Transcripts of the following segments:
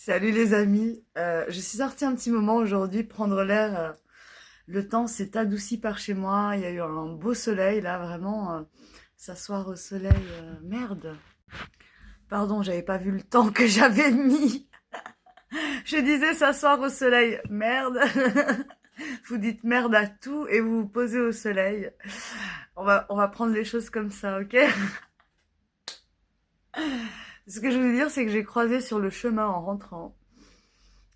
Salut les amis, je suis sortie un petit moment aujourd'hui prendre l'air. Le temps s'est adouci par chez moi, il y a eu un beau soleil là, vraiment. S'asseoir au soleil, merde. Pardon, j'avais pas vu le temps que j'avais mis. Je disais s'asseoir au soleil, merde. Vous dites merde à tout et vous vous posez au soleil. On va prendre les choses comme ça, ok? Ce que je veux dire, c'est que j'ai croisé sur le chemin en rentrant.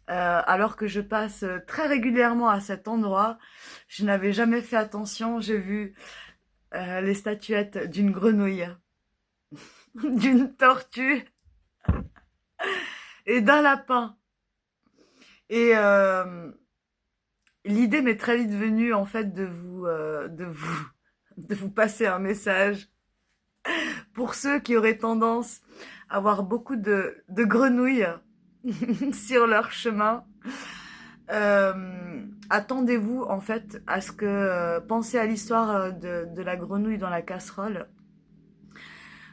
Alors que je passe très régulièrement à cet endroit, je n'avais jamais fait attention. J'ai vu les statuettes d'une grenouille, d'une tortue et d'un lapin. Et l'idée m'est très vite venue en fait de vous passer un message pour ceux qui auraient tendance à avoir beaucoup de grenouilles sur leur chemin. Attendez-vous en fait à ce que pensez à l'histoire de la grenouille dans la casserole,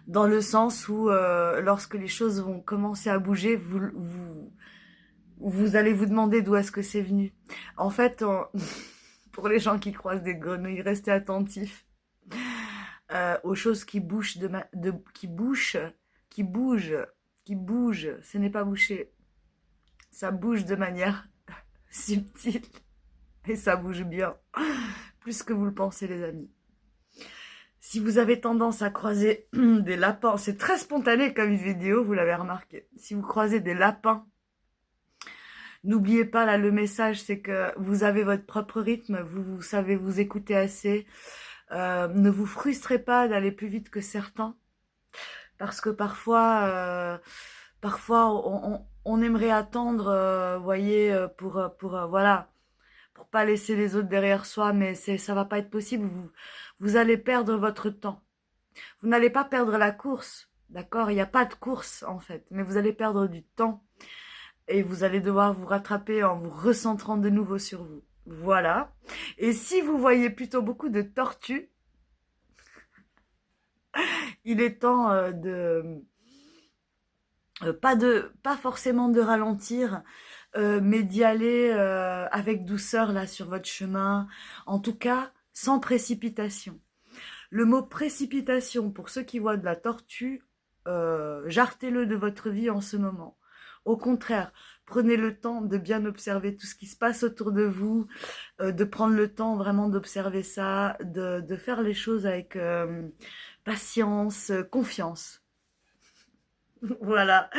dans le sens où lorsque les choses vont commencer à bouger, vous allez vous demander d'où est-ce que c'est venu. En fait, pour les gens qui croisent des grenouilles, restez attentifs aux choses qui bougent, qui bougent, qui bougent. Ce n'est pas bouché, ça bouge de manière subtile. Et ça bouge bien, plus que vous le pensez les amis. Si vous avez tendance à croiser des lapins, c'est très spontané comme une vidéo, vous l'avez remarqué. Si vous croisez des lapins, n'oubliez pas là le message, c'est que vous avez votre propre rythme, vous savez vous écouter assez. Ne vous frustrez pas d'aller plus vite que certains, parce que parfois on aimerait attendre, voyez, pour voilà. Pour pas laisser les autres derrière soi, mais ça va pas être possible. Vous allez perdre votre temps. Vous n'allez pas perdre la course, d'accord? Il n'y a pas de course en fait, mais vous allez perdre du temps et vous allez devoir vous rattraper en vous recentrant de nouveau sur vous. Voilà. Et si vous voyez plutôt beaucoup de tortues, il est temps pas forcément de ralentir, mais d'y aller avec douceur là sur votre chemin. En tout cas, sans précipitation. Le mot précipitation, pour ceux qui voient de la tortue, jartez-le de votre vie en ce moment. Au contraire, prenez le temps de bien observer tout ce qui se passe autour de vous, de prendre le temps vraiment d'observer ça, de faire les choses avec patience, confiance. Voilà.